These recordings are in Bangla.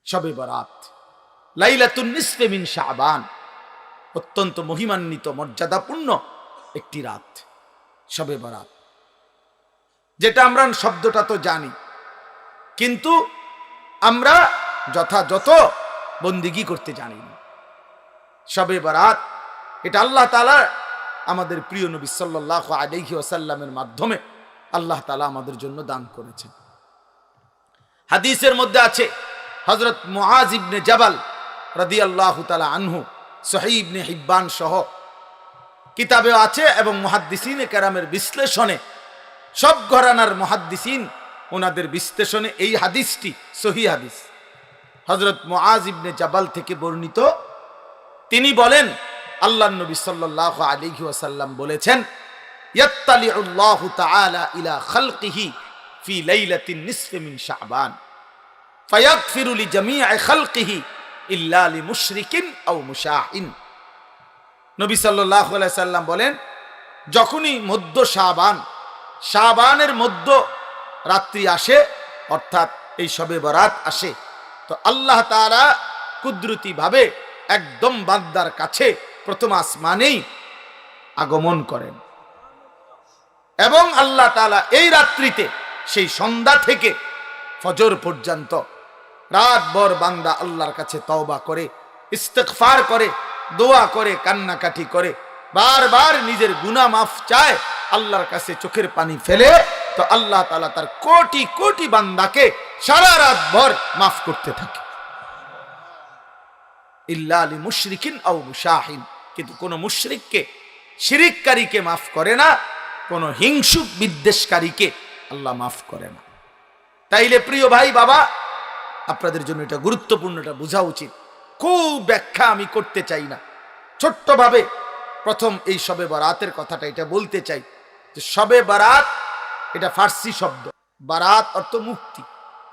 শবে বরাত লাইলাতুন নিসফে মিন শাবান, অত্যন্ত মহিমান্বিত মর্যাদাপূর্ণ একটি রাত শবে বরাত, যেটা আমরা শব্দটা তো জানি, কিন্তু আমরা যথাযথ বন্দিগি করতে জানি না। শবে বরাত এটা আল্লাহ তাআলা আমাদের প্রিয় নবী সাল্লাল্লাহু আলাইহি ওয়াসাল্লামের মাধ্যমে আল্লাহ তাআলা আমাদের জন্য দান করেছেন। হাদিসের মধ্যে আছে হযরত মুআজ ইবনে জাবাল রাদিয়াল্লাহু তাআলা আনহু, সহিহ ইবনে হিব্বান সহ কিতাবে আছে, এবং মুহাদ্দিসিনে কেরামের বিশ্লেষণে, সব ঘরানার মুহাদ্দিসিন ওনাদের বিশ্লেষণে এই হাদিসটি সহিহ হাদিস। হযরত মুআজ ইবনে জাবাল থেকে বর্ণিত, তিনি বলেন আল্লাহর নবী সাল্লাল্লাহু আলাইহি ওয়াসাল্লাম বলেছেন, ইয়াত্তালিউল্লাহু তাআলা ইলা খালকিহি ফি লাইলাতিন নিসফি মিন শাবান ফায়াগফিরু লিজামিই খালকিহি ইল্লা লিমুশরিকিন আও মুশাহিন। নবী সাল্লাল্লাহু আলাইহি সাল্লাম বলেন, যখনই মধ্য শাবানের মধ্য রাত্রি আসে, অর্থাৎ এই শবে বরাত আসে, তো আল্লাহ তাআলা কুদরতি ভাবে একদম বান্দার কাছে প্রথম আসমানেই আগমন করেন, এবং আল্লাহ তাআলা এই রাত্রিতে সেই সন্ধ্যা থেকে ফজর পর্যন্ত রাতভর বান্দা আল্লাহর কাছে তওবা করে, ইস্তিগফার করে, দোয়া করে, কান্নাকাটি করে, বারবার নিজের গুনাহ মাফ চায়, আল্লাহর কাছে চোখের পানি ফেলে, তো আল্লাহ তাআলা তার কোটি কোটি বান্দাকে সারা রাত ভর মাফ করতে থাকে। ইল্লা লিমুশরিকিন আও মুশাহিন, কিন্তু কোন মুশরিককে, শিরিককারীকে মাফ করে না, কোন হিংসুক বিদ্বেষকারীকে আল্লাহ মাফ করে না। তাইলে প্রিয় ভাই বাবা, আপনাদের জন্য এটা গুরুত্বপূর্ণ, এটা বোঝা উচিত। খুব ব্যাখ্যা আমি করতে চাই না, ছোট্টভাবে প্রথম এই শবে বরাতের কথাটা এটা বলতে চাই যে শবে বরাত এটা ফার্সি শব্দ, বারাত অর্থ মুক্তি,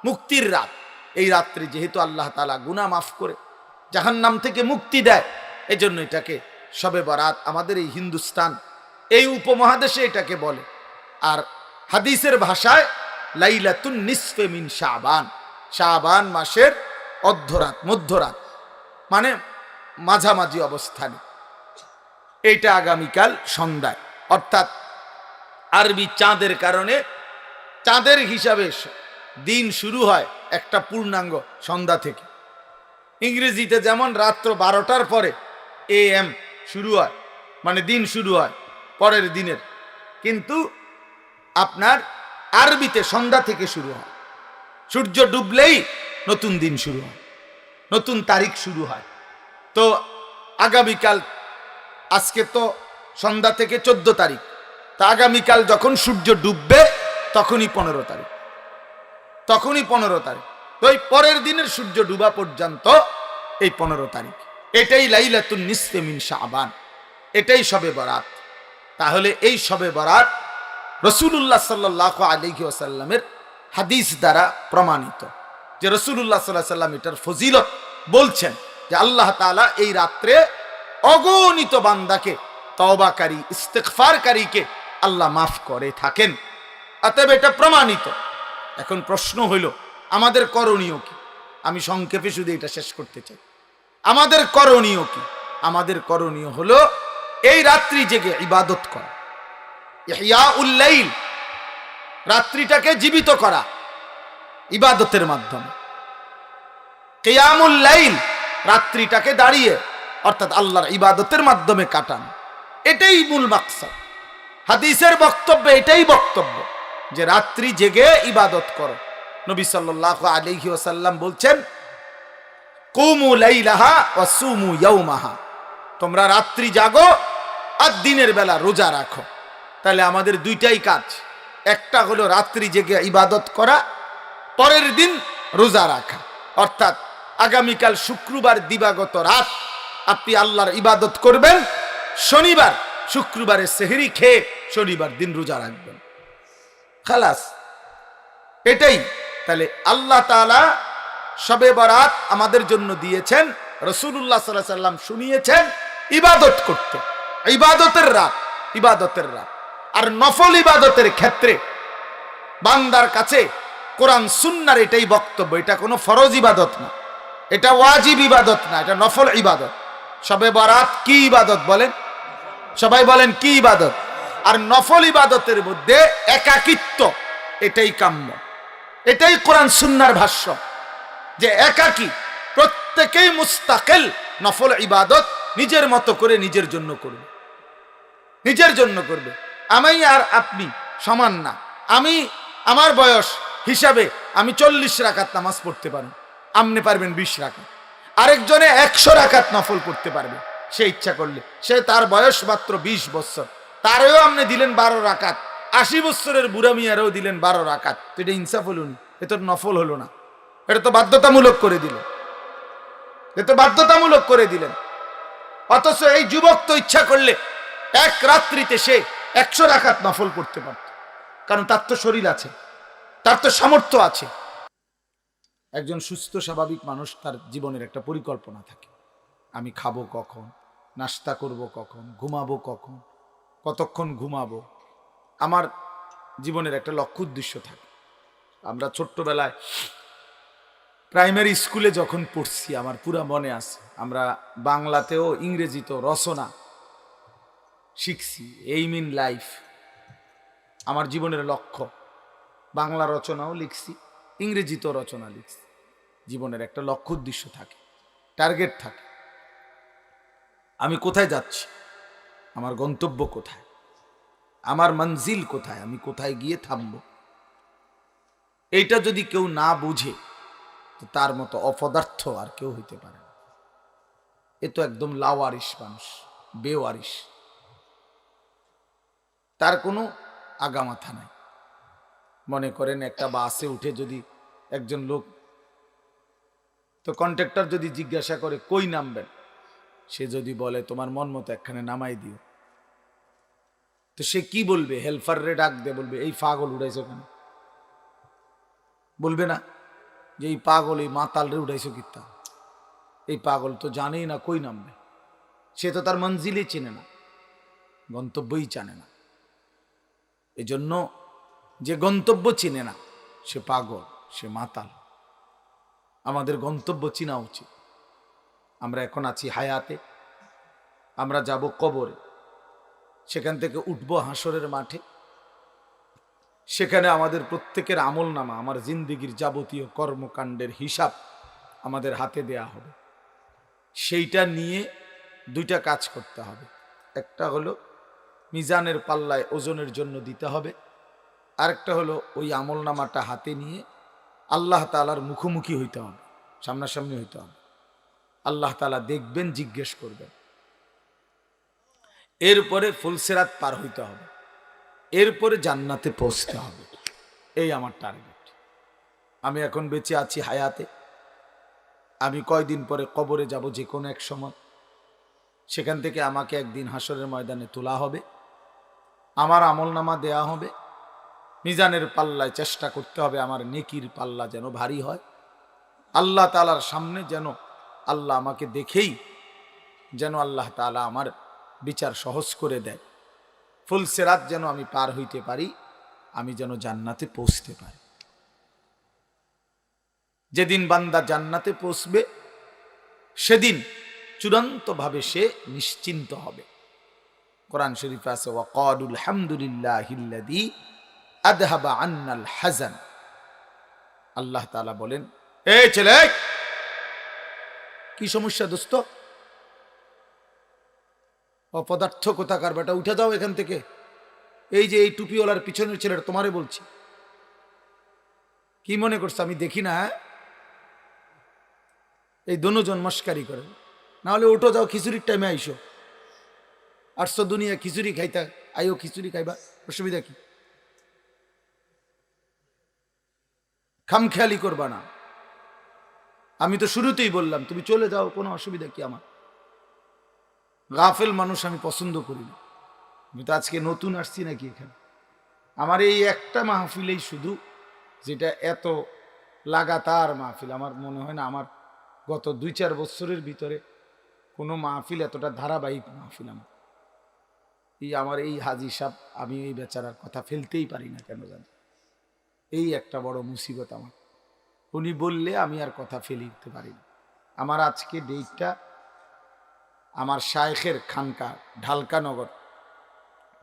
মুক্তির রাত। এই রাত্রে যেহেতু আল্লাহ তাআলা গুনাহ মাফ করে জাহান্নাম থেকে মুক্তি দেয়, এজন্য এটাকে শবে বরাত আমাদের এই হিন্দুস্তান, এই উপমহাদেশে এটাকে বলে। আর হাদিসের ভাষায় লাইলাতুন নিসফে মিন শাবান, শাবান মাসের অর্ধরাত, মধ্যরাত, মানে মাঝামাঝি অবস্থানে। এইটা আগামীকাল সন্ধ্যায়, অর্থাৎ আরবি চাঁদের কারণে চাঁদের হিসাবে দিন শুরু হয় একটা পূর্ণাঙ্গ সন্ধ্যা থেকে। ইংরেজিতে যেমন রাত্র 12টার পরে AM শুরু হয়, মানে দিন শুরু হয় পরের দিনের, কিন্তু আপনার আরবিতে সন্ধ্যা থেকে শুরু হয়। সূর্য ডুবলেই নতুন দিন শুরু হয়, নতুন তারিখ শুরু হয়। তো আগামীকাল, আজকে তো সন্ধ্যা থেকে 14 তারিখ, তা আগামীকাল যখন সূর্য ডুববে তখনই 15 তারিখ, তখনই 15 তারিখ। তো এই পরের দিনের সূর্য ডুবা পর্যন্ত এই 15 তারিখ, এটাই লাইলাতুন নিসফে মিন শাবান, এটাই শবে বরাত। তাহলে এই শবে বরাত রাসূলুল্লাহ সাল্লাল্লাহু আলাইহি ওয়াসাল্লামের হাদিস দ্বারা প্রমাণিত, যে রাসূলুল্লাহ সাল্লাল্লাহু আলাইহি ওয়াসাল্লাম এটার ফজিলত বলছেন, যে আল্লাহ তাআলা এই রাত্রে অগণিত বান্দাকে, তওবাকারী, ইস্তিগফারকারীকে আল্লাহ মাফ করে থাকেন। অতএব এটা প্রমাণিত। এখন প্রশ্ন হইল, আমাদের করণীয় কি? আমি সংক্ষেপে শুধু এটা শেষ করতে চাই। আমাদের করণীয় কি? আমাদের করণীয় হলো এই রাত্রি জেগে ইবাদত করা, ইহইয়াউল লাইল, রাত্রিটাকে জীবিত করা ইবাদতের মাধ্যমে। কিয়ামুল লাইল, রাত্রিটাকে দাঁড়িয়ে অর্থাৎ আল্লাহর ইবাদতের মাধ্যমে কাটান, এটাই মূল মাকসাদ। হাদিসের বক্তব্যে এটাই বক্তব্য যে রাত্রি জেগে ইবাদত করো। নবী সাল্লাল্লাহু আলাইহি ওয়াসাল্লাম বলছেন, কুমু লাইলাহা ওয়া সুমু ইয়াওমাহা, তোমরা রাত্রি জাগো আর দিনের বেলা রোজা রাখো। তাহলে আমাদের দুইটাই কাজ, একটা হলো রাত্রি জেগে ইবাদত করা, পরের দিন রোজা রাখা। অর্থাৎ আগামীকাল শুক্রবার দিবাগত রাত আপনি আল্লাহর ইবাদত করবেন, শনিবার শুক্রবারে সেহরি খেয়ে শনিবার দিন রোজা রাখবেন, খালাস, এটাই। তাহলে আল্লাহ তাআলা শবে বরাত আমাদের জন্য দিয়েছেন, রাসূলুল্লাহ সাল্লাল্লাহু আলাইহি ওয়াসাল্লাম শুনিয়েছেন ইবাদত করতে, ইবাদতের রাত, ইবাদতের রাত। আর নফল ইবাদতের ক্ষেত্রে বান্দার কাছে কোরআন সুন্নাহর এটাই বক্তব্য, এটা কোনো ফরজ ইবাদত না, এটা ওয়াজিব ইবাদত না, এটা নফল ইবাদত। শবে বরাত কি ইবাদত বলেন? সবাই বলেন কি ইবাদত? আর নফল ইবাদতের মধ্যে একাকিত্ব, এটাই কাম্য, এটাই কোরআন সুন্নাহর ভাষ্য, যে একাকী, প্রত্যেকেই মুস্তাকিল নফল ইবাদত নিজের মতো করে নিজের জন্য করবে, নিজের জন্য করবে। আমি আর আপনি সমান না। আমি আমার বয়স হিসাবে আমি 40 রাকাত নামাজ পড়তে পারি, আপনি পারবেন 20 রাকাত। আরেকজনে 100 রাকাত নফল করতে পারবে সে ইচ্ছা করলে। সে তার বয়স মাত্র 20 বছর, তারও আপনি দিলেন 12 রাকাত। 80 বছরের বুড়া মিয়ারও দিলেন 12 রাকাত। তো এটা ইনসাফ হলো না, এটা তো নফল হলো না, এটা তো বাধ্যতামূলক করে দিলেন, এটা তো বাধ্যতামূলক করে দিলেন। অথচ এই যুবক তো ইচ্ছা করলে এক রাত্রিতে সে 100 রাকাত নফল করতে পারত, কারণ তার তো শরীর আছে, তার তো সামর্থ্য আছে। একজন সুস্থ স্বাভাবিক মানুষ, তার জীবনের একটা পরিকল্পনা থাকে। আমি খাবো কখন, নাস্তা করব কখন, ঘুমাবো কখন, কতক্ষণ ঘুমাবো, আমার জীবনের একটা লক্ষ্য উদ্দেশ্য থাকে। আমরা ছোট্টবেলায় প্রাইমারি স্কুলে যখন পড়ছি, আমার পুরা মনে আছে, আমরা বাংলাতেও ইংরেজিতেও রচনা শিখছি। এইম ইন লাইফ আমার জীবনের লক্ষ্য। বাংলা রচনাও লিখছি, ইংরেজিতেও রচনা লিখছি। জীবনের একটা লক্ষ্য উদ্দেশ্য থাকে, টার্গেট থাকে। আমি কোথায় যাচ্ছি, আমার গন্তব্য কোথায়, আমার মঞ্জিল কোথায়, আমি কোথায় গিয়ে থামব। এইটা যদি কেউ না বুঝে, তো তার মতো অপদার্থ আর কেউ হইতে পারে না। এ তো একদম লাওয়ারিশ মানুষ, বেওয়ারিশ, তার কোনো আগামাথা নাই। মনে করেন একটা বাসে উঠে যদি একজন লোক, তো কন্ট্রাক্টর যদি জিজ্ঞাসা করে কই নামবেন, সে যদি বলে তোমার মন মতো একখানে নামাই দিও, তো সে কি বলবে? হেল্পার রে ডাক দে বলবে এই পাগল উড়াইছো কেন? বলবে না যে এই পাগল, এই মাতাল রে উড়াইছো কিত্তা, এই পাগল তো জানেই না কই নামবে। সে তো তার মঞ্জিলই চেনে না, গন্তব্যই জানে না। এজন্য যে গন্তব্য চিনে না সে পাগল, সে মাতাল। আমাদের গন্তব্য চিনা উচিত। আমরা এখন আছি হায়াতে, আমরা যাব কবরে, সেখান থেকে উঠবো হাসরের মাঠে। সেখানে আমাদের প্রত্যেকের আমল নামা, আমার জিন্দিগির যাবতীয় কর্মকাণ্ডের হিসাব আমাদের হাতে দেয়া হবে। সেইটা নিয়ে দুইটা কাজ করতে হবে। একটা হলো মিজানের পাল্লায় ওজনের জন্য দিতে হবে, আরেকটা হলো ওই আমল নামাটা হাতে নিয়ে আল্লাহ তাআলার মুখোমুখি হইতে হবে, সামনাসামনি হইতে হবে। আল্লাহ তাআলা দেখবেন, জিজ্ঞেস করবেন। এরপরে ফুলসিরাত পার হইতে হবে, এরপরে জান্নাতে পৌঁছতে হবে। এই আমার টার্গেট। আমি এখন বেঁচে আছি হায়াতে, আমি কয়দিন পরে কবরে যাব, যে কোনো এক সময়। সেখান থেকে আমাকে একদিন হাসরের ময়দানে তোলা হবে, আমার আমলনামা দেয়া হবে। মিজানের পাল্লায় চেষ্টা করতে হবে আমার নেকির পাল্লা যেন ভারী হয়। আল্লাহ তাআলার সামনে যেন আল্লাহ আমাকে দেখেই যেন আল্লাহ তাআলা আমার বিচার সহজ করে দেয়। ফুলসিরাত যেন আমি পার হইতে পারি, আমি যেন জান্নাতে পৌঁছতে পারি। যেদিন বান্দা জান্নাতে পৌঁছবে, সেদিন চূড়ান্তভাবে সে নিশ্চিন্ত হবে। কোরআন শরীফে আছে ওয়াকালুল হামদুলিল্লাহিল্লাযী আযহাবা আন্নাল হাযান। আল্লাহ তাআলা বলেন, এই ছেলে, কি সমস্যা দোস্ত? অপদার্থ কোথাকার বেটা, উঠে যাও এখান থেকে। এই যে এই টুপিওয়ালার পিছনের ছেলেটা, তোমারে বলছি। কি মনে করছো আমি দেখি না? এই দোনোজন মস্কারি করে। না হলে উঠো, যাও, খিচুড়ির টাইমে আইসো। আটশো দুনিয়া খিচুড়ি খাইতা, আইও খিচুড়ি খাইবা, অসুবিধা কি? খামখেয়ালি করবা না। আমি তো শুরুতেই বললাম তুমি চলে যাও, কোনো অসুবিধা কি আমার? গাফেল মানুষ আমি পছন্দ করি না। আমি তো আজকে নতুন আসছি নাকি এখানে? আমার এই একটা মাহফিলেই শুধু, যেটা এত লাগাতার মাহফিল, আমার মনে হয় না আমার গত 2-4 বছরের ভিতরে কোনো মাহফিল এতটা ধারাবাহিক মাহফিল আমার। আমার এই হাজি সাহেব, আমি এই বেচারার কথা ফেলতেই পারি না কেন জানি। এই একটা বড় মুসিবত আমার। উনি বললে আমি আর কথা ফেলে দিতে পারি না। আমার আজকে ডেটটা আমার শায়েখের খানকা ঢালকানগর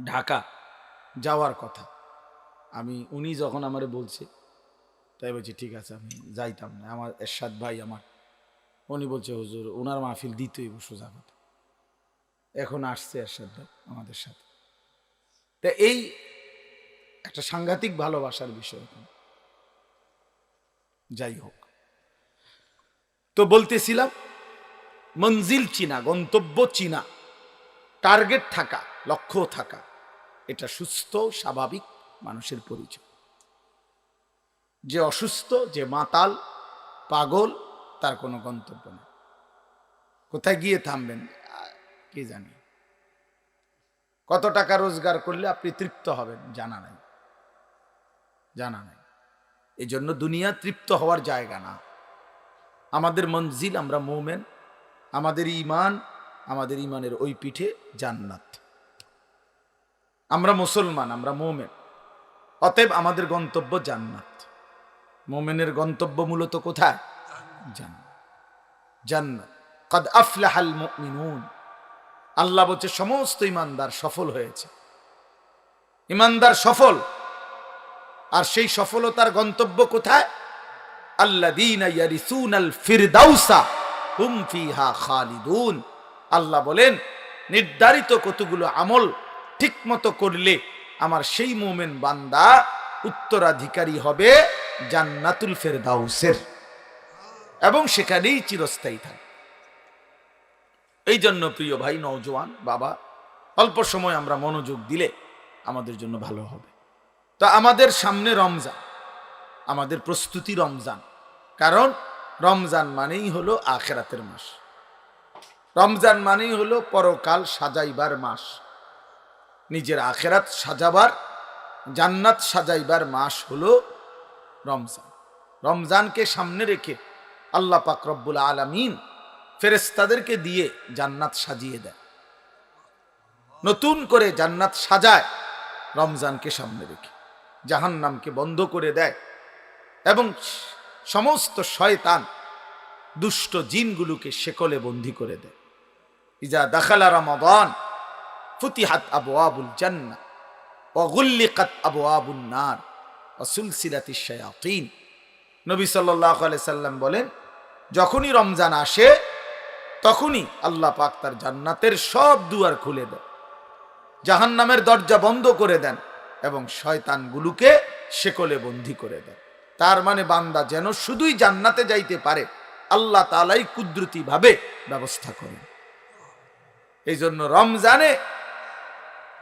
ঢাকা যাওয়ার কথা। উনি যখন আমারে বলছে, তাই বলছি ঠিক আছে আমি যাইতাম না। আমার এরশাদ ভাই উনি বলছে হুজুর ওনার মাহফিল দিতেই সোজা কথা। এখন আসছে এরশাদ ভাই আমাদের সাথে। তা এই একটা সাংঘাতিক ভালোবাসার বিষয়। যাই হোক, তো বলতেছিলাম মঞ্জিল চিনা, গন্তব্য চিনা, টার্গেট থাকা, লক্ষ্য থাকা, এটা সুস্থ স্বাভাবিক মানুষের পরিচয়। যে অসুস্থ, যে মাতাল পাগল, তার কোনো গন্তব্য নেই। কোথায় গিয়ে থামবেন কি জানি। কত টাকা রোজগার করলে আপনি তৃপ্ত হবেন জানা নাই। এই জন্য দুনিয়া তৃপ্ত হওয়ার জায়গা না। আমাদের মঞ্জিল, আমরা মোমেন, আমাদের ইমানের ওই পিঠে জান্নাত। আমরা মুসলমান, আমরা মোমেন, অতএব আমাদের গন্তব্য জান্নাত। মোমেনের গন্তব্য মূলত কোথায়? জান্নাত। কাদ আফলাহাল মুমিনুন, আল্লাহ বলছে সমস্ত ইমানদার সফল হয়েছে। ইমানদার সফল। আর সেই সফলতার গন্তব্য কোথায়? আল্লাযীনা ইয়ারিসুনাল ফিরদাউসা হুম ফিহা খালিদুন। আল্লাহ বলেন নির্ধারিত কতগুলো আমল ঠিকমতো করলে আমার সেই মুমিন বান্দা উত্তরাধিকারী হবে জান্নাতুল ফিরদাউসের, এবং সেখানেই চিরস্থায়ী থাকে। এই জন্য প্রিয় ভাই, নওজোয়ান বাবা, অল্প সময় আমরা মনোযোগ দিলে আমাদের জন্য ভালো হবে। তো আমাদের সামনে রমজান, আমাদের প্রস্তুতি রমজান। কারণ রমজান মানেই হলো আখিরাতের মাস, রমজান মানেই হলো পরকাল সাজাইবার মাস, নিজের আখিরাত সাজাবার, জান্নাত সাজাইবার মাস হলো রমজান। রমজানকে সামনে রেখে আল্লাহ পাক রব্বুল আলামিন ফেরেশতাদেরকে দিয়ে জান্নাত সাজিয়ে দেয়, নতুন করে জান্নাত সাজায় রমজানকে সামনে রেখে, জাহান্নামকে বন্ধ করে দেয়, এবং সমস্ত শয়তান দুষ্ট জিনগুলোকে শেকলে বন্দী করে দেয়। ইজা দাখালা রমাদান ফুতিহাত আবওয়াবুল জান্নাহ ওয়া গুল্লিকাত আবওয়াবুন নার ওয়া সুলসিলাতিশ শায়াতিন। নবী সাল্লাল্লাহু আলাইহি সাল্লাম বলেন, যখনই রমজান আসে তখনই আল্লাহ পাক তার জান্নাতের সব দুয়ার খুলে দেন, জাহান্নামের দরজা বন্ধ করে দেন, এবং শয়তানগুলোকে শেকলে বন্দী করে দেন। তার মানে বান্দা যেন শুধুই জান্নাতে যাইতে পারে, আল্লাহ তাআলাই কুদরতি ভাবে ব্যবস্থা করেন। এই জন্য রমজানে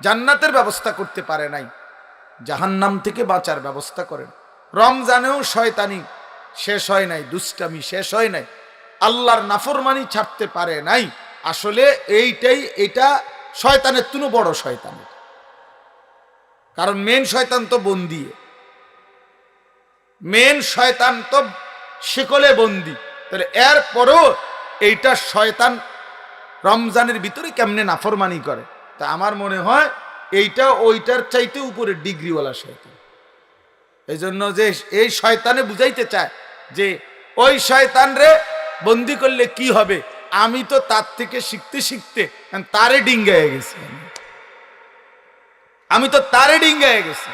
জান্নাতের ব্যবস্থা করতে পারে নাই, জাহান্নাম থেকে বাঁচার ব্যবস্থা করেন। রমজানেও শয়তানি শেষ হয় নাই, দুষ্টামি শেষ হয় নাই, আল্লাহর নাফরমানি ছাড়তে পারে নাই। আসলে এটা শয়তানের তুনো বড় শয়তান, কারণ মেন শয়তান তো বন্দী, মেন শয়তান তো শিকলে বন্দী। তাহলে এরপরও এইটা শয়তান রমজানের ভিতরে কেমনে নাফরমানি করে, তা আমার মনে হয় এইটা ওইটার চাইতে উপরে ডিগ্রিওয়ালা শয়তান। এই জন্য যে এই শয়তানে বুঝাইতে চায় যে ওই শয়তান রে বন্দি করলে কি হবে, আমি তো তার থেকে শিখতে শিখতে তারে ডিঙ্গায় গেছি, আমি তো তারে ডিঙ্গায় গেছি,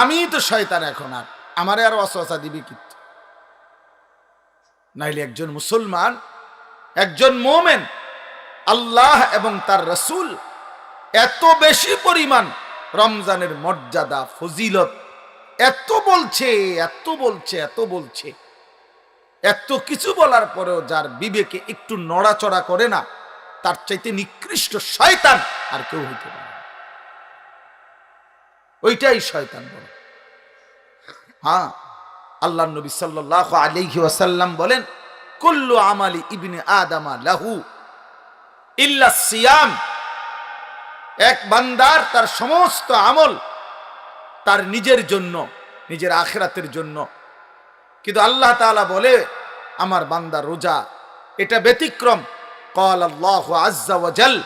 আমি তো শয়তান, এখন আর আমারে আর ওয়াসওয়াসা দিবি কিন্তু। নাইলে একজন মুসলমান, একজন মোমেন আল্লাহ এবং তার রাসূল এত বেশি পরিমাণ রমজানের মর্যাদা ফজিলত এত বলছে, এত কিছু বলার পরেও যার বিবেকে একটু নড়াচড়া করে না, তার চাইতে নিকৃষ্ট শয়তান আর কেউ হইতে পারে না। ওইটাই শয়তান বলে। হ্যাঁ, আল্লাহ নবী সাল্লাল্লাহু আলাইহি ওয়াসাল্লাম বলেন, কুল্লু আমালি ইবনে আদামা লাহু ইল্লা সিয়াম। এক বান্দার তার সমস্ত আমল তার নিজের জন্য, নিজের আখিরাতের জন্য, কিন্তু আল্লাহ তাআলা বলে আমার বান্দা রোজা এটা ব্যতিক্রম। قال الله عز وجل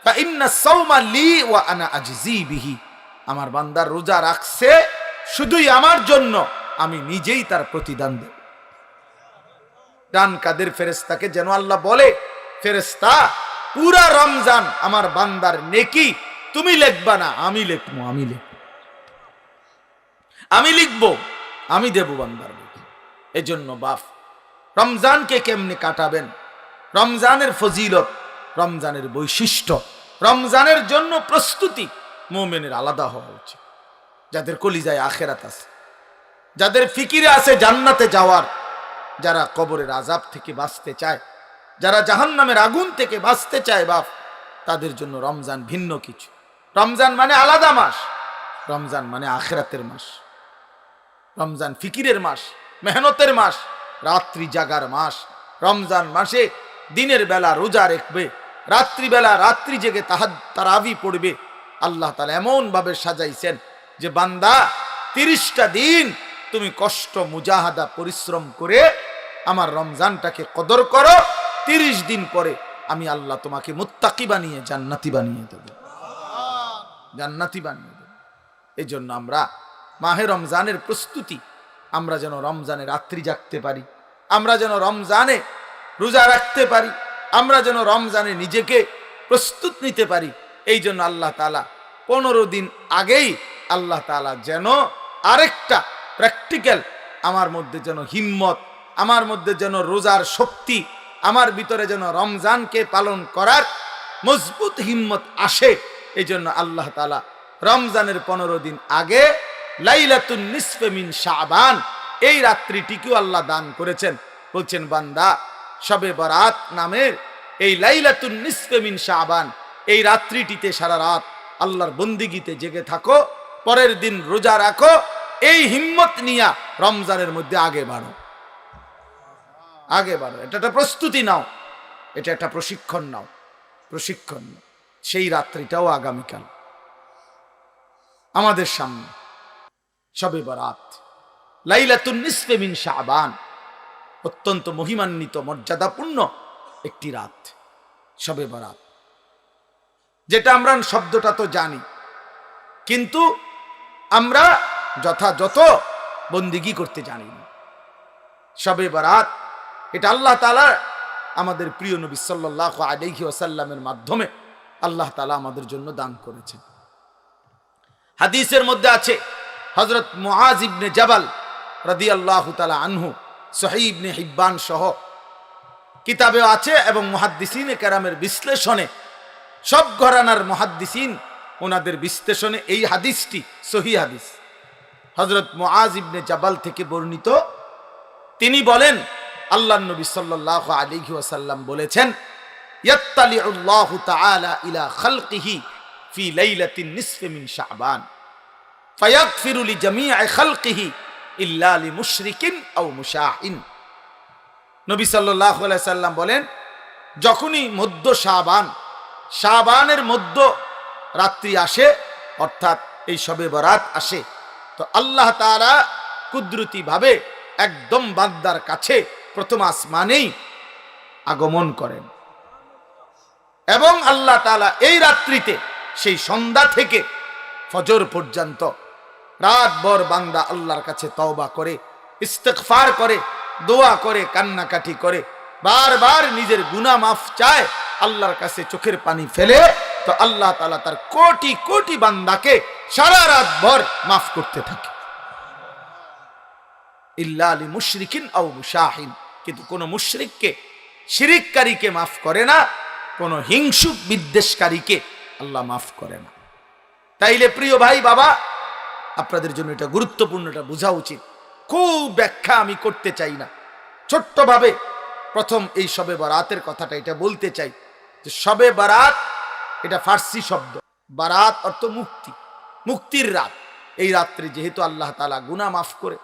فإن الصوم لي وأنا أجزي به। আমার বান্দা রোজা রাখছে শুধুই আমার জন্য, আমি নিজেই তার প্রতিদান দেব। ডান কাদের ফেরেশতাকে যেন আল্লাহ বলে, ফেরেশতা পুরা রমজান আমার বান্দার নেকি তুমি লিখবা না, আমি লিখবো, আমি লিখবো, আমি দেব বান্দার নেকি। এজন্য বাপ রমজানকে কেমনে কাটাবেন, রমজানের ফজিলত, রমজানের বৈশিষ্ট্য, রমজানের জন্য প্রস্তুতি মুমিনের আলাদা হওয়া উচিত। যাদের কলিজায় আখেরাত আছে, যাদের ফিকিরে আছে জান্নাতে যাওয়ার, যারা কবরের আযাব থেকে বাঁচতে চায়, যারা জাহান্নামের আগুন থেকে বাঁচতে চায় বাপ, তাদের জন্য রমজান ভিন্ন কিছু। রমজান মানে আলাদা মাস, রমজান মানে আখেরাতের মাস, রমজান ফিকিরের মাস, মেহনতের মাস, রাত্রি জাগার মাস। রমজান মাসে দিনের বেলা রোজা রাখবে, রাত্রিবেলা রাত্রি জেগে তারাবি পড়বে। আল্লাহ তাআলা এমন ভাবে সাজাইছেন যে বান্দা 30টা দিন তুমি কষ্ট মুজাহাদা পরিশ্রম করে আমার রমজানটাকে কদর করো, 30 দিন পরে আমি আল্লাহ তোমাকে মুত্তাকি বানিয়ে জান্নাতি বানিয়ে দেব, জান্নাতি বানিয়ে দেব। এই জন্য আমরা মাহে রমজানের প্রস্তুতি, আমরা যেন রমজানে রাত্রি জাগতে পারি, আমরা যেন রমজানে রোজা রাখতে পারি, আমরা যেন রমজানে নিজেকে প্রস্তুত নিতে পারি। এই জন্য আল্লাহ তাআলা 15 দিন আগেই আল্লাহ তাআলা যেন আরেকটা প্র্যাকটিক্যাল আমার মধ্যে যেন হিম্মত, আমার মধ্যে যেন রোজার শক্তি, আমার ভিতরে যেন রমজানকে পালন করার মজবুত হিম্মত আসে। এই জন্য আল্লাহ তাআলা রমজানের 15 দিন আগে লাইলাতুন নিসফে মিন শাবান এই রাত্রিটিকেও আল্লাহ দান করেছেন। বলছেন বান্দা শবে বরাত নামের এই লাইলাতুন নিসফে মিন শাবান এই রাত্রিটিতে সারা রাত আল্লাহর বন্দিগিতে জেগে থাকো, পরের দিন রোজা রাখো, এই হিম্মত নিয়া রমজানের মধ্যে আগে বাড়ো, আগে বাড়ো। এটা একটা প্রস্তুতি নাও, এটা একটা প্রশিক্ষণ নাও, প্রশিক্ষণ নাও। সেই রাত্রিটাও আগামীকাল আমাদের সামনে, শবে বরাত লাইলাতুন নিসফে মিন শাবান, অত্যন্ত মহিমান্বিত মর্যাদাপূর্ণ একটি রাত শবে বরাত, যেটা আমরা শব্দটা তো জানি, কিন্তু আমরা যথাযথ বন্দিগি করতে জানি না। শবে বরাত এটা আল্লাহ তাআলা আমাদের প্রিয় নবী সাল্লাল্লাহু আলাইহি ওয়াসাল্লামের মাধ্যমে আল্লাহ তাআলা আমাদের জন্য দান করেছেন। হাদিসের মধ্যে আছে হযরত মুআজ ইবনে জাবাল রাদিয়াল্লাহু তাআলা আনহু, সহিহ ইবনে হিব্বান সহ কিতাবে আছে, এবং মুহাদ্দিসিনে কেরামের বিশ্লেষণে, সব ঘরানার মুহাদ্দিসিন ওনাদের বিশ্লেষণে এই হাদিসটি সহিহ হাদিস। হযরত মুআজ ইবনে জাবাল থেকে বর্ণিত, তিনি বলেন আল্লাহর নবী সাল্লাল্লাহু আলাইহি ওয়াসাল্লাম বলেছেন, ইয়াত্তালিউল্লাহু তাআলা ইলা খালকিহি ফি লাইলাতিন নিসফি মিন শাবান ফায়াগফিরু লিজামিই খালকিহি ইল্লা লিমুশরিকিন আও মুশাহিন। নবী সাল্লাল্লাহু আলাইহি সাল্লাম বলেন, যখনই মধ্য শাবান, শাবানের মধ্য রাত্রি আসে, অর্থাৎ এই শবে বরাত আসে, তো আল্লাহ তাআলা কুদরতি ভাবে একদম বান্দার কাছে প্রথম আসমানেই আগমন করেন, এবং আল্লাহ তাআলা এই রাত্রিতে সেই সন্ধ্যা থেকে ফজর পর্যন্ত রাতভর বান্দা আল্লাহর কাছে তওবা করে, ইস্তিগফার করে, দোয়া করে, কান্নাকাটি করে, বারবার নিজের গুনাহ মাফ চায়, আল্লাহর কাছে চোখের পানি ফেলে, তো আল্লাহ তাআলা তার কোটি কোটি বান্দাকে সারা রাত ভর মাফ করতে থাকে। ইল্লা লিমুশরিকিন আও মুশাহিন, কিন্তু কোন মুশরিককে, শিরিককারীকে মাফ করে না, কোন হিংসুক বিদ্বেষকারীকে আল্লাহ মাফ করে না। তাইলে প্রিয় ভাই বাবা, আপনাদের জন্য এটা গুরুত্বপূর্ণ, এটা বোঝা উচিত। খুব ব্যাখ্যা আমি করতে চাই না, ছোট্টভাবে প্রথম এই শবে বরাতের কথাটা এটা বলতে চাই যে শবে বরাত এটা ফার্সি শব্দ, বারাত অর্থ মুক্তি, মুক্তির রাত। এই রাত্রে যেহেতু আল্লাহ তাআলা গুনাহ মাফ করে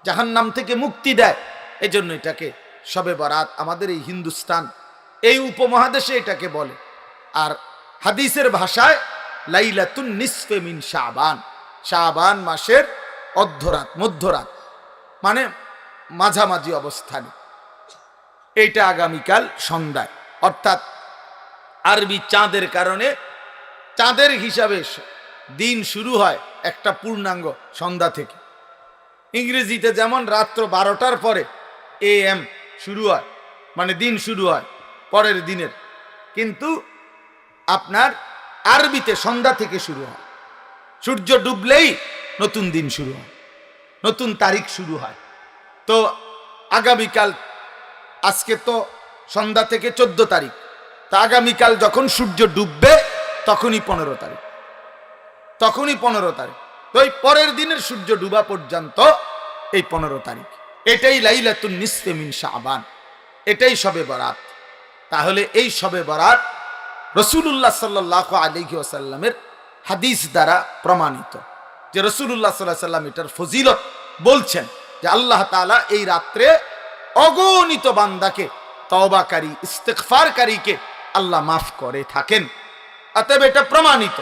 জাহান্নাম থেকে মুক্তি দেয়, এজন্য এটাকে শবে বরাত আমাদের এই হিন্দুস্তান, এই উপমহাদেশে এটাকে বলে। আর হাদিসের ভাষায় লাইলাতুন নিসফে মিন শাবান, শাবান মাসের অর্ধরাত, মধ্যরাত, মানে মাঝামাঝি অবস্থানে। এইটা আগামীকাল সন্ধ্যায়, অর্থাৎ আরবি চাঁদের কারণে চাঁদের হিসাবে দিন শুরু হয় একটা পূর্ণাঙ্গ সন্ধ্যা থেকে। ইংরেজিতে যেমন রাত্র 12টার পরে AM শুরু হয়, মানে দিন শুরু হয় পরের দিনের, কিন্তু আপনার আরবিতে সন্ধ্যা থেকে শুরু হয়। সূর্য ডুবলেই নতুন দিন শুরু হয়, নতুন তারিখ শুরু হয়। তো আগামীকাল, আজকে তো সন্ধ্যা থেকে 14 তারিখ, তা আগামীকাল যখন সূর্য ডুববে তখনই 15 তারিখ, তখনই 15 তারিখ। তো এই পরের দিনের সূর্য ডুবা পর্যন্ত এই 15 তারিখ, এটাই লাইলাতুন নিসফে মিন শাবান, এটাই শবে বরাত। তাহলে এই শবে বরাত রাসূলুল্লাহ সাল্লাল্লাহু আলাইহি ওয়াসাল্লামের হাদিস দ্বারা প্রমাণিত, যে রাসূলুল্লাহ সাল্লাল্লাহু আলাইহি ওয়াসাল্লাম এটার ফজিলত বলছেন, যে আল্লাহ তাআলা এই রাত্রে অগণিত বান্দাকে, তওবাকারী ইস্তিগফারকারীকে আল্লাহ মাফ করে থাকেন। অতএব এটা প্রমাণিত।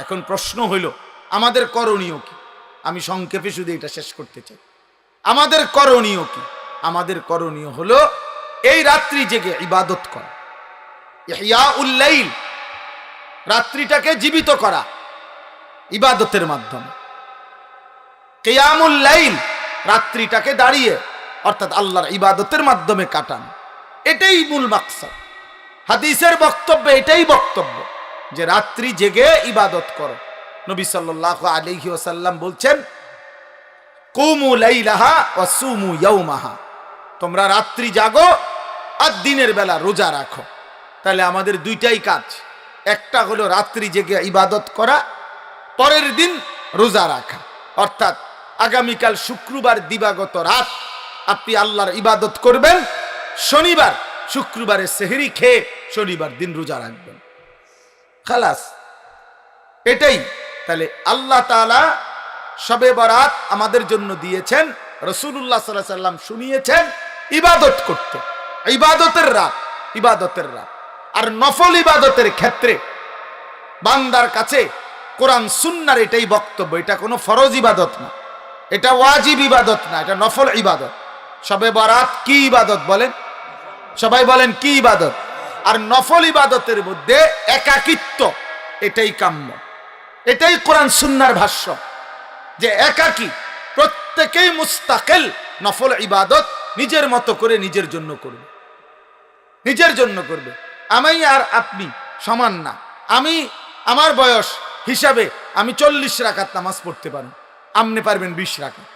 এখন প্রশ্ন হইল আমাদের করণীয় কি? আমি সংক্ষেপে শুধু এটা শেষ করতে চাই। আমাদের করণীয় কি? আমাদের করণীয় হলো এই রাত্রি জেগে ইবাদত করা, ইহইয়াউল লাইল, রাত্রিটাকে জীবিত করা ইবাদতের মাধ্যমে। কিয়ামুল লাইল, রাত্রিটাকে দাঁড়িয়ে অর্থাৎ আল্লাহর ইবাদতের মাধ্যমে কাটান, এটাই মূল মাকসাদ। হাদিসের বক্তব্য এটাই বক্তব্য, যে রাত্রি জেগে ইবাদত করো। নবী সাল্লাল্লাহু আলাইহি ওয়াসাল্লাম বলছেন, কুমু লাইলাহা ওয়া সুমু ইয়াওমাহা, তোমরা রাত্রি জাগো আর দিনের বেলা রোজা রাখো। তাহলে আমাদের দুইটাই কাজ, একটা হলো রাত্রি জেগে ইবাদত করা, পরের দিন রোজা রাখা। অর্থাৎ আগামীকাল শুক্রবার দিবাগত রাত আপনি আল্লাহর ইবাদত করবেন, শনিবার শুক্রবারে সেহরি খেয়ে শনিবার দিন রোজা রাখবেন, খালাস, এটাই। তাহলে আল্লাহ তাআলা শবে বরাত আমাদের জন্য দিয়েছেন, রাসূলুল্লাহ সাল্লাল্লাহু আলাইহি ওয়াসাল্লাম শুনিয়েছেন ইবাদত করতে, ইবাদতের রাত, ইবাদতের রাত। আর নফল ইবাদতের ক্ষেত্রে বান্দার কাছে কোরআন সুন্নাহর এটাই বক্তব্য, এটা কোনো ফরজ ইবাদত না, এটা ওয়াজিব ইবাদত না, এটা নফল ইবাদত। শবে বরাত কি ইবাদত বলেন? সবাই বলেন কি ইবাদত? আর নফল ইবাদতের মধ্যে একাকিত্ব, এটাই কাম্য, এটাই কোরআন সুন্নাহর ভাষ্য, যে একাকী, প্রত্যেকেই মুস্তাকিল নফল ইবাদত নিজের মতো করে নিজের জন্য করবে, নিজের জন্য করবে। আমি আর আপনি সমান না। আমি আমার বয়স হিসাবে আমি 40 রাকাত নামাজ পড়তে পারি, আপনি পারবেন 20 রাকাত,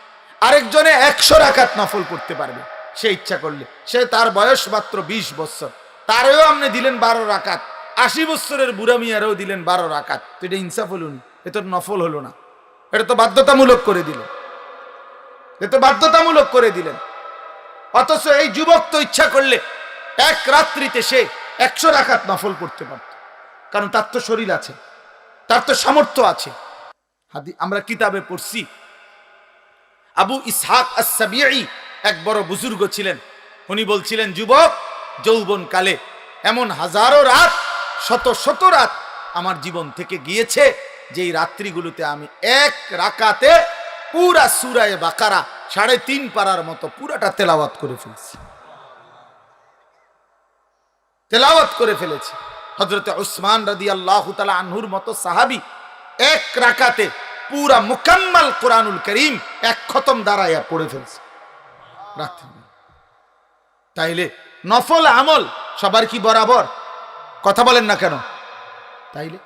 আরেকজনে 100 রাকাত নফল পড়তে পারবে সে ইচ্ছা করলে। সে তার বয়স মাত্র 20 বছর, তারেও আপনি দিলেন 12 রাকাত, 80 বছরের বুড়া মিয়ারেও দিলেন 12 রাকাত। তো এটা ইনসাফ হলো না, এটা তো নফল হলো না, এটা তো বাধ্যতামূলক করে দিলেন, এটা বাধ্যতামূলক করে দিলেন। অথচ এই যুবক তো ইচ্ছা করলে এক রাত্রিতে সে 100 রাকাত নফল পড়তে পারত, কারণ তার তো শরীর আছে, তার তো সামর্থ্য আছে। আমরা কিতাবে পড়ছি, আবু ইসহাক আস-সাবিঈ এক বড় বুজুর্গ ছিলেন। উনি বলছিলেন, যুবক যৌবন কালে এমন হাজারো রাত, শত শত রাত আমার জীবন থেকে গিয়েছে, যেই রাত্রিগুলোতে আমি এক রাকাতে পুরা সূরা বাকারা 3.5 পারার মতো পুরাটা তেলাওয়াত করে ফেলেছি, তেলাওয়াত করে ফেলেছি। হযরত উসমান রাদিয়াল্লাহু তাআলা আনহুর মতো সাহাবী এক রাকাতে পুরা মুকাম্মাল কোরআনুল কারীম এক খতম দাঁড়ায়া পড়ে ফেলছে রাত্রি। তাইলে নফল আমল সবার কি বরাবর? কথা বলেন না কেন? তাইলে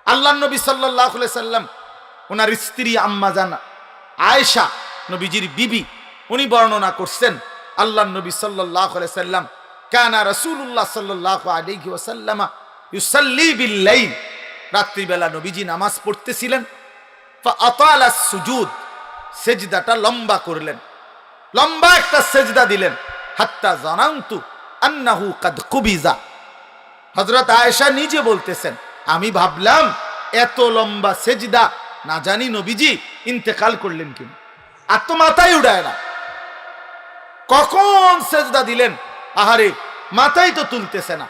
আল্লাহর নবী সাল্লাল্লাহু আলাইহি সাল্লাম, ওনার স্ত্রী আম্মা জান আয়েশা, নবীজির বিবি, উনি বর্ণনা করছেন, আল্লাহর নবী সাল্লাল্লাহু আলাইহি সাল্লাম, কানা রাসূলুল্লাহ সাল্লাল্লাহু আলাইহি ওয়াসাল্লাম ইউসাল্লি বিল লাইল, রাত্রিবেলা নবীজি নামাজ পড়তেছিলেন। ফাআতালা সুজুদ, সেজদাটা লম্বা করলেন, লম্বা একটা সেজদা দিলেন। হাত্তা জানান্তু আন্নাহু কাদ কুবিজা, হযরত আয়েশা নিজে বলতেছেন, আমি ভাবলাম এত লম্বা সেজদা, না জানি নবীজি ইন্তেকাল করলেন কিনা, আর তো মাথায় উঠায় না, কখন সেজদা দিলেন, আহারে মাথায় তো তুলতেছে না।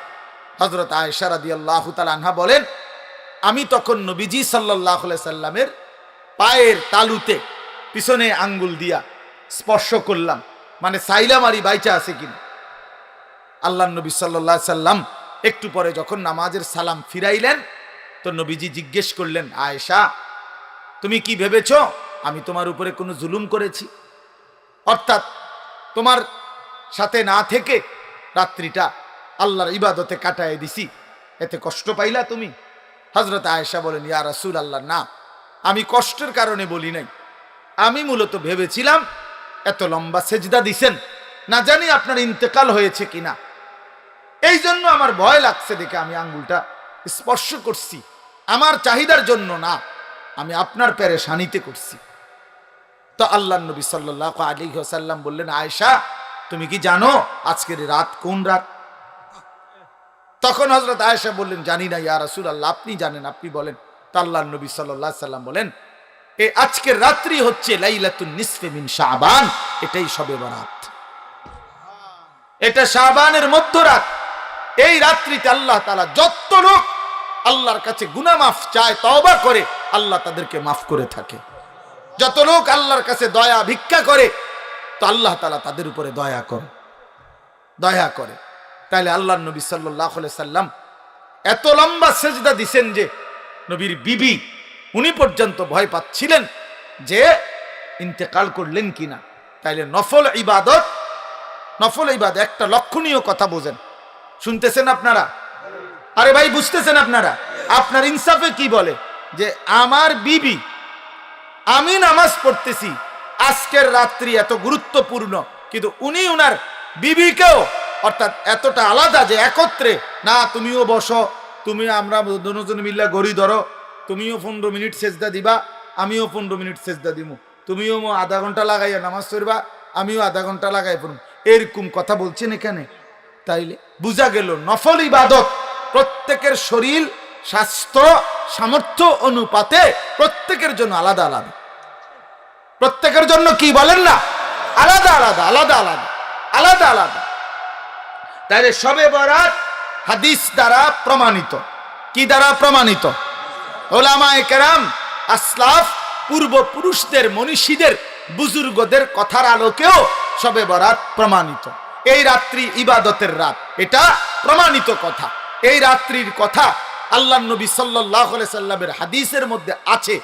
হযরত আয়েশা রাদিয়াল্লাহু তাআলা আনহা বলেন, আমি তখন নবীজি সাল্লাল্লাহু আলাইহি সাল্লামের পায়ের তালুতে পিছনে আঙ্গুল দিয়া স্পর্শ করলাম, মানে সাইলাম আরি বাইচা আছে কিনা। আল্লাহর নবী সাল্লাল্লাহু আলাইহি সাল্লাম একটু পরে যখন নামাজের সালাম ফিরাইলেন, তো নবীজি জিজ্ঞেস করলেন, আয়েশা তুমি কি ভেবেছো আমি তোমার উপরে কোনো জুলুম করেছি? অর্থাৎ তোমার সাথে না থেকে রাত্রিটা আল্লাহর ইবাদতে কাটায় দিছি, এতে কষ্ট পাইলা তুমি? হযরত আয়েশা বলেন, ইয়া রাসূলুল্লাহ, না, আমি কষ্টের কারণে বলি নাই, আমি মূলত ভেবেছিলাম এত লম্বা সেজদা দিছেন, না জানি আপনার ইন্তেকাল হয়েছে কিনা, এই জন্য আমার ভয় লাগছে দেখে আমি আঙ্গুলটা স্পর্শ করছি, আমার চাহিদার জন্য না, আমি আপনার পেরেশানিতে করছি। তো আল্লাহর নবী সাল্লাল্লাহু আলাইহি ওয়াসাল্লাম বললেন, আয়েশা, তুমি কি জানো আজকের রাত কোন রাত? তখন হযরত আয়েশা বললেন, জানি না ইয়া রাসূলুল্লাহ, আপনি জানেন, আপনি বলেন। তো আল্লাহর নবী সাল্লাল্লাহু আলাইহি ওয়াসাল্লাম বলেন, এই আজকের রাত্রি হচ্ছে লাইলাতুন নিসফে মিন শাবান, এটাই শবে বরাত, এটা শাবানের মধ্যরাত। এই রাত্রিতে আল্লাহ তাআলা যত লোক আল্লাহর কাছে গুনাহ মাফ চায়, তওবা করে, আল্লাহ তাদেরকে মাফ করে থাকে। যত লোক আল্লাহর কাছে দয়া ভিক্ষা করে, তো আল্লাহ তাআলা তাদের উপরে দয়া করে। তাহলে আল্লাহর নবী সাল্লাল্লাহু আলাইহি সাল্লাম এত লম্বা সেজদা দিছেন যে নবীর বিবি উনি পর্যন্ত ভয় পাচ্ছিলেন যে ইন্তেকাল করলেন কিনা। তাইলে নফল ইবাদত একটা লক্ষণীয় কথা বোঝেন, শুনতেছেন আপনারা? আরে ভাই, বুঝতেছেন আপনারা? আপনার ইনসাফে কি বলে যে আমার বিবি, আমি নামাজ পড়তেছি, আজকের রাত্রি এত গুরুত্বপূর্ণ, কিন্তু উনি উনার বিবিকেও, অর্থাৎ এতটা আলাদা যে একত্রে না, তুমিও বসো, আমরা দুজন মিল্লা গড়ি ধরো, তুমিও 15 মিনিট সেজদা দিবা, আমিও 15 মিনিট সেজদা দিব, তুমিও আধা ঘন্টা লাগাইয়া নামাজ পড়বা, আমিও আধা ঘন্টা লাগাই পড়ব, এরকম কথা বলছেন এখানে। তাইলে বুঝা গেল নফল ইবাদত প্রত্যেকের শরীর স্বাস্থ্য সামর্থ্য অনুপাতে প্রত্যেকের জন্য আলাদা আলাদা, প্রত্যেকের জন্য কি বলেন না, আলাদা আলাদা। তাইলে শবে বরাত হাদিস দ্বারা প্রমাণিত। কি দ্বারা প্রমাণিত? উলামায়ে কেরাম, আসলাফ, পূর্বপুরুষদের, মনীষীদের, বুজুর্গদের কথার আলোকেও শবে বরাত প্রমাণিত। এই রাত্রি ইবাদতের রাত, এটা প্রমাণিত কথা। এই রাত্রির কথা আল্লাহর নবী সাল্লাল্লাহু আলাইহি সাল্লামের হাদিসের মধ্যে আছে।